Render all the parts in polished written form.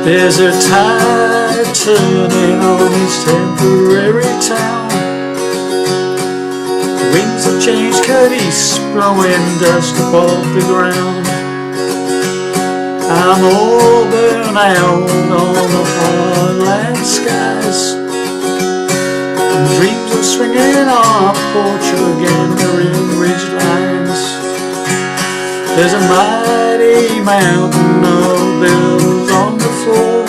There's a tide turning on this temporary town. Winds of change cut east, blowing dust above the ground. I'm all burnt out on the highland skies, and dreams of swinging on a porch again are in ridge lines. There's a mighty mountain of bills on the floor.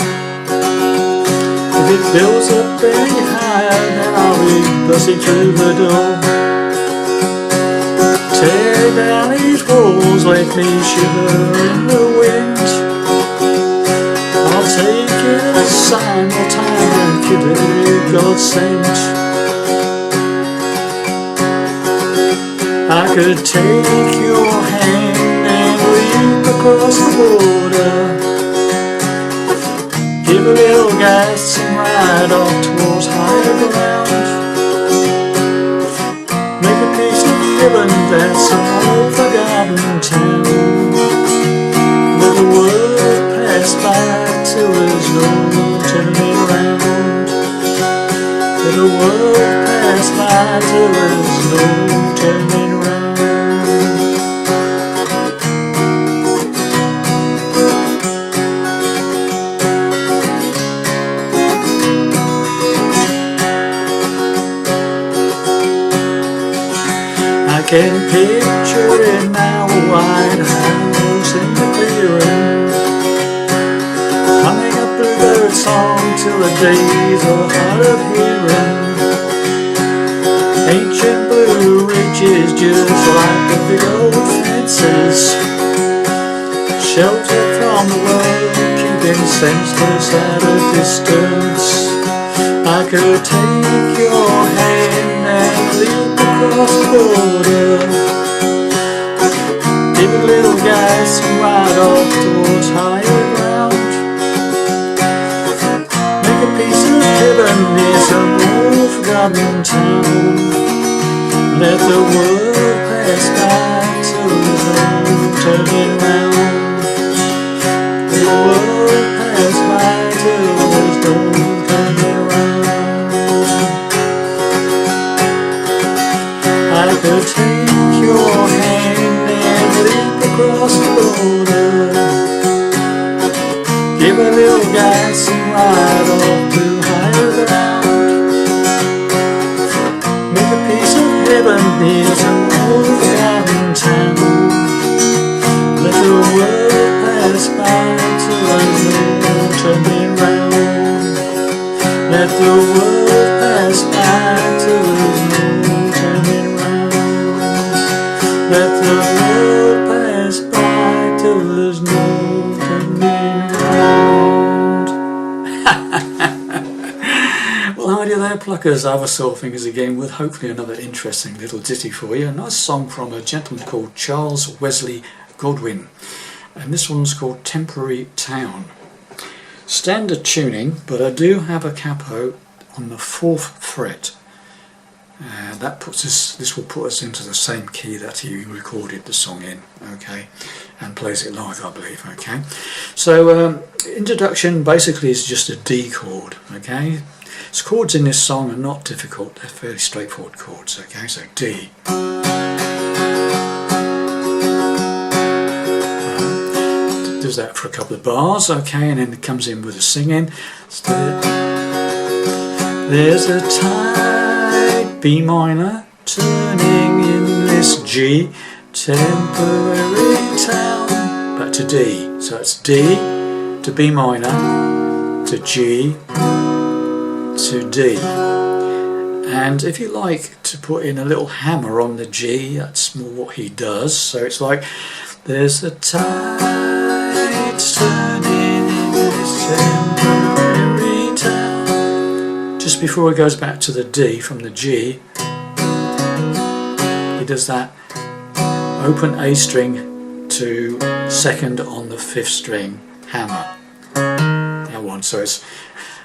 If it builds up any higher, then I'll be busting through the door. Tear down these walls, let me shiver in the wind. I'll take it as a sign of time and give it God sent. I could take your hand and leap across the border, give a little gas and ride off towards higher ground. Make a piece of heaven that's an old forgotten town. Let the world pass by till there's no turning around. Let the world pass by till there's no turning around. I can picture it now, a white house in the clearing, humming a bluebird song till the days are hard of hearing. Ancient blue ridges just like the big old fences, shelter from the world, keeping senseless at a distance. I could take your hand and leap across the border, give a little gas and ride off towards higher ground. Make a piece of heaven near some old forgotten town. Let the world pass by till there's no turning round. Let the world pass by till there's no turning round. I could take your hand and leap across the border, give a little gas and ride off to higher ground. Make a piece of heaven near some old forgotten town. Let the world pass by till there's no turning round. Let the world pass by till there's no turning round. Let the world pass by till there's no turning round. Well, how do you there, pluckers? I was Soul Fingers again with hopefully another interesting little ditty for you. A nice song from a gentleman called Charles Wesley Godwin, and this one's called Temporary Town. Standard tuning, but I do have a capo on the 4th fret. That puts us. This will put us into the same key that he recorded the song in, okay, and plays it live, I believe, okay. So introduction basically is just a D chord, okay. The chords in this song are not difficult; they're fairly straightforward chords, okay. So D. Does that for a couple of bars, okay, and then it comes in with a singing. There's a tide, B minor, turning in this G, temporary town. Back to D, so it's D to B minor to G to D. And if you like to put in a little hammer on the G, that's more what he does. So it's like, there's a tide turning in this temporary town. Just before he goes back to the D from the G, he does that open A string to 2nd on the 5th string hammer. That one. So it's,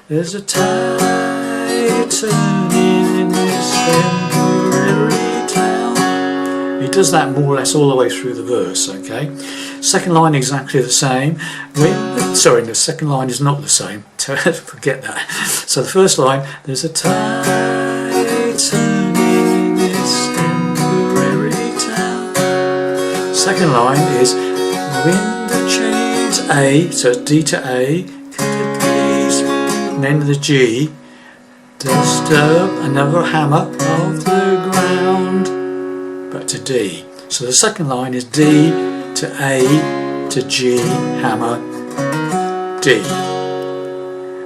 there's a tide turning in this temporary town. He does that more or less all the way through the verse, okay? Second line exactly the same. Sorry, the second line is not the same. Forget that. So the first line, there's a tide turning in this temporary town. Second line is wind that changes A, so it's D to A, and then the G, disturb another hammer of the ground, back to D. So the second line is D to A to G, hammer, D.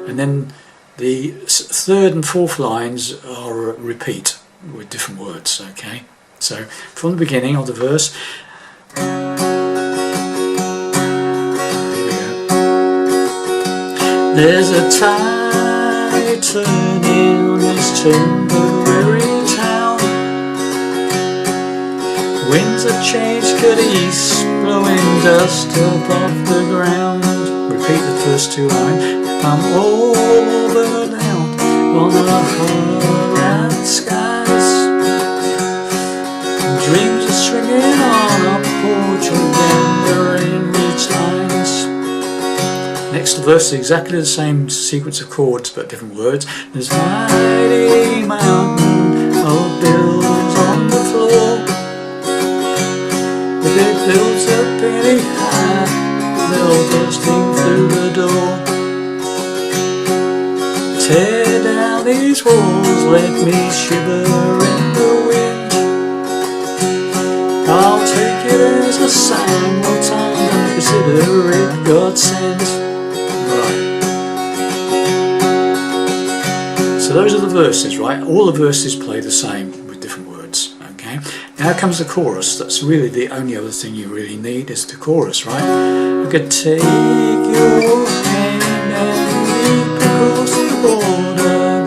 And then the third and fourth lines are a repeat with different words, okay? So from the beginning of the verse, there's a tide turning on this temporary town. Winds have changed to the east, blowing dust above the ground. Repeat the first two lines. I'm overwhelmed on the hard skies. Dreams are swinging on a porch again, they're in ridge lines. Next verse is exactly the same sequence of chords but different words. There's a mighty mountain of buildings on the floor. If it builds up any high, they'll bursting through the door. Tear down these walls, let me shiver in the wind. I'll take it as a sign, no time to consider it God sent. Right. So those are the verses, right? All the verses play the same with different words, okay? Now comes the chorus. That's really the only other thing you really need is the chorus, right? I could take your hand and leap across the border.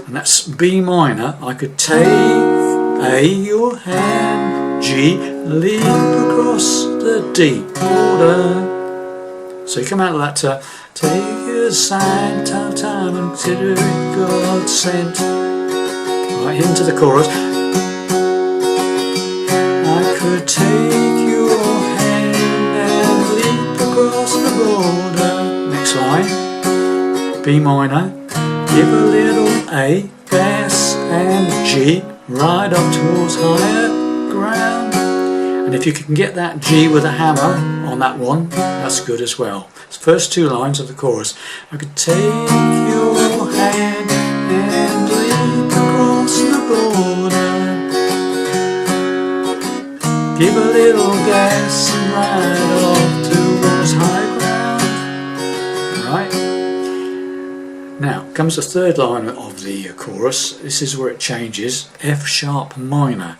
And that's B minor. I could take A, your hand, G, leap across the D border. So you come out of that to take a sign, time and consider it God sent. Right into the chorus. I could take your hand and leap across the border. Next line. B minor. Give a little A, bass and G, right up towards higher ground. And if you can get that G with a hammer on that one, that's good as well. First two lines of the chorus. I could take your hand and leap across the border. Give a little gas and ride off towards high ground. Right? Now comes the third line of the chorus. This is where it changes. F sharp minor.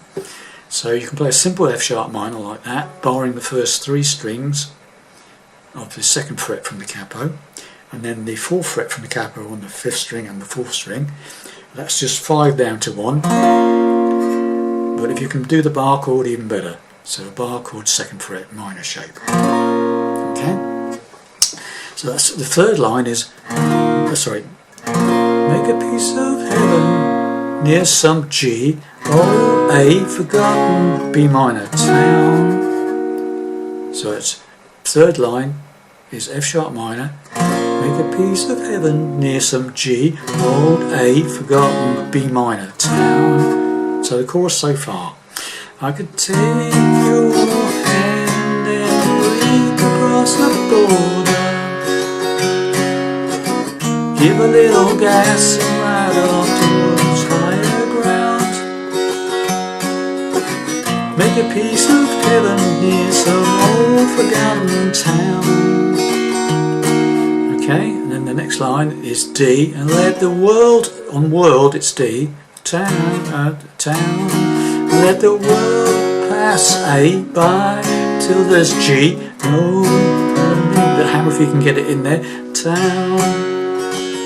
So you can play a simple F sharp minor like that, barring the first three strings of the second fret from the capo, and then the fourth fret from the capo on the fifth string and the fourth string. That's just 5 down to 1. But if you can do the bar chord, even better. So a bar chord, second fret, minor shape. Okay. So that's the third line is. Make a piece of heaven near some G or A forgotten B minor town. So it's third line is F sharp minor. Make a piece of heaven near some G, old A forgotten B minor town. So the chorus so far. I could take your hand and leap across the border. Give a little gas and ride off towards higher ground. Make a piece of heaven near some old forgotten town. Okay, and then the next line is D, and let the world, on world it's D, town, let the world pass A by till there's G, no, the hammer if you can get it in there, town.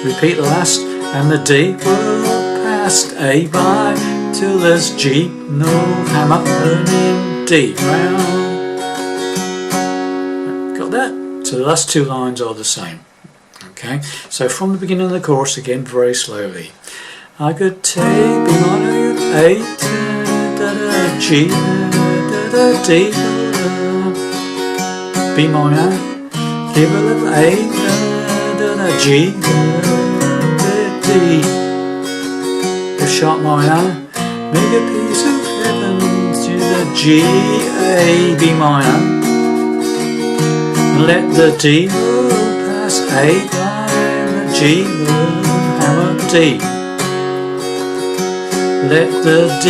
Repeat the last and the D, world past A by till there's G, no hammer, burning D, round. Got that? So the last two lines are the same. Okay, so from the beginning of the chorus again, very slowly. I could take B minor A, da da G, D, B minor, give a little A, G, D, F sharp minor, make a piece of heaven to the G, A, B minor, let the D roll past A line, the G roll, hammer D, let the D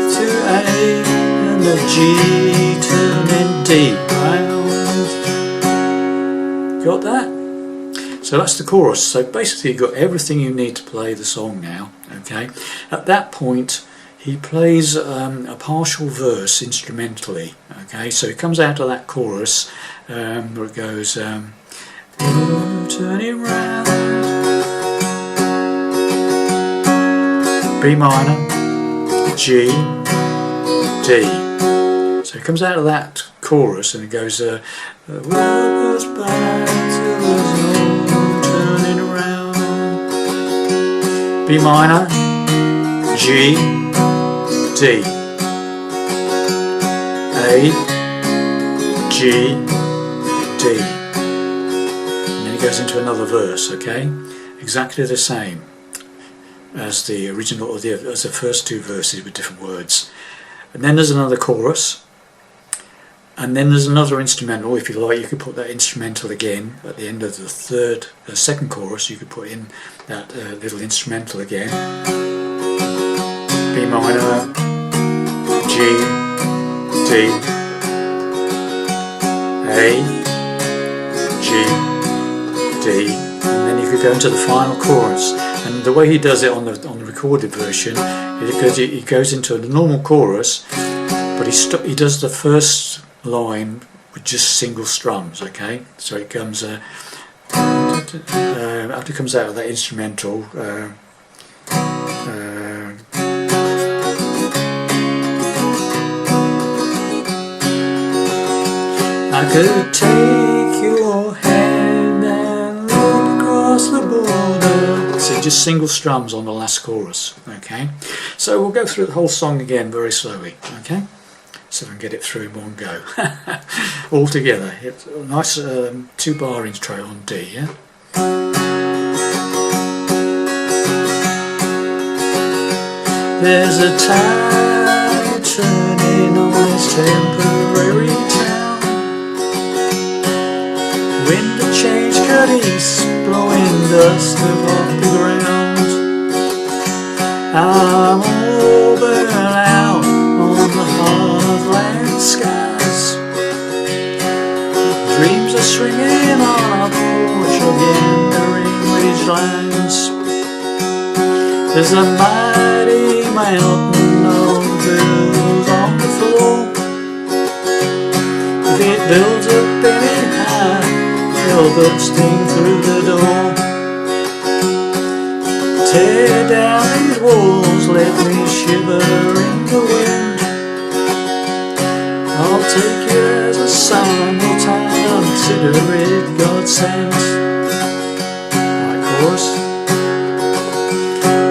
to A and the G turn in D round. Got that? So that's the chorus. So basically you've got everything you need to play the song now. Okay. At that point he plays a partial verse instrumentally. Okay. So it comes out of that chorus where it goes turning round, B minor, G, D. So it comes out of that chorus and it goes the world goes back till there's no turning around, B minor, G, D, A, G, D, and then it goes into another verse. Okay, exactly the same as the original, or as the first two verses with different words. And then there's another chorus, and then there's another instrumental. If you like, you could put that instrumental again at the end of the second chorus. You could put in that little instrumental again. B minor, G, D, A, G, D, and then you could go into the final chorus. And the way he does it on the recorded version, he goes into the normal chorus, but he does the first line with just single strums. Okay, so it comes after it comes out of that instrumental. I could take your hand and look across the border. So just single strums on the last chorus. Okay, so we'll go through the whole song again very slowly. Okay, so I can get it through in one go. All together. It's a nice 2-bar intro on D. Yeah. There's a tide turning on this temporary town. Wind of change cut east, blowing dust off the ground. I'm all burnt out on the heartland skies. Dreams are swinging on our porch again, the ring-ridge lines. There's a mighty mountain of bills on the floor. If it builds up any high, they'll bursting through the door. Tear down these walls, let me shiver in the wind. I'll take you as a sign, no time, consider it God sent. My course,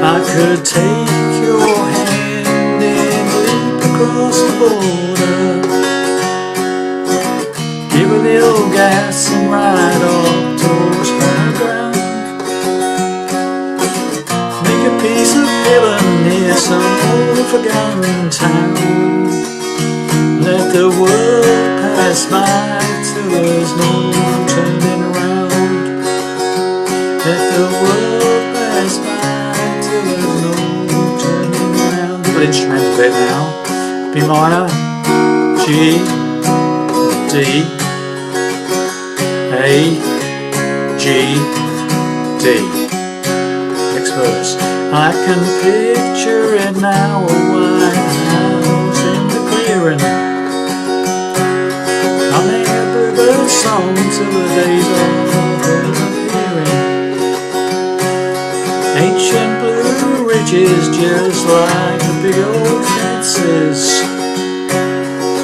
I could take your hand and leap across the border. Give a little gas and ride off towards high ground. Make a piece of heaven near some old forgotten town. Let the world pass by till there's no turning around. Let the world pass by till there's no turning around. Little instrumental bit now. B minor, G, D, A, G, D. Next verse. I can picture it now, a white house in the clearing, humming a bluebird song till the days are disappearing. Ancient blue ridges just like the big old fences,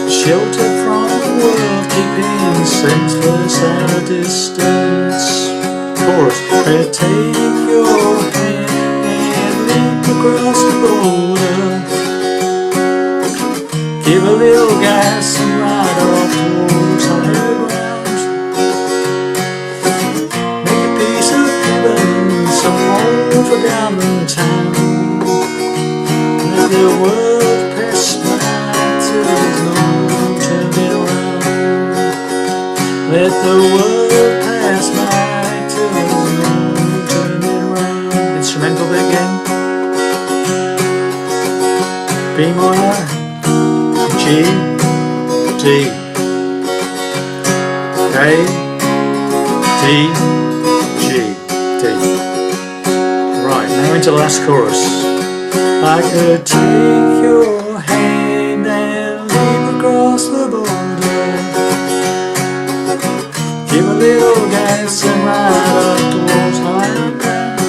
sheltered from the world, keeping senseless at a distance. Chorus. Take your hand and leap across the border. Give a little gas and ride off towards higher ground. Make a piece of heaven some old forgotten town. Let the world pass by till there's no turning around. Let the world pass by till there's no turning around. Instrumental bit again. B minor, G, D, A, D, G, D. Right, now into the last chorus. I could take your hand and leap across the border. Give a little gas and ride up towards higher ground.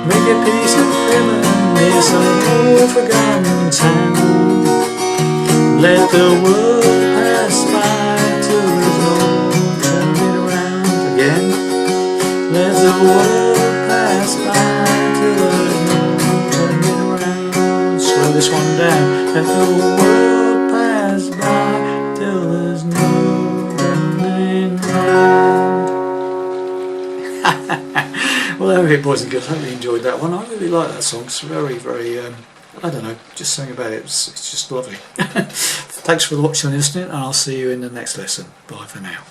Make a piece of heaven near some old forgotten town. Let the world pass by till there's no turning around. Again. Let the world pass by till there's no turning around. Slow this one down. Let the world pass by till there's no turning around. Well, there we go, boys and girls. I hope you enjoyed that one. I really like that song. It's very, very, I don't know, just something about it. It's just lovely. Thanks for watching and listening, and I'll see you in the next lesson. Bye for now.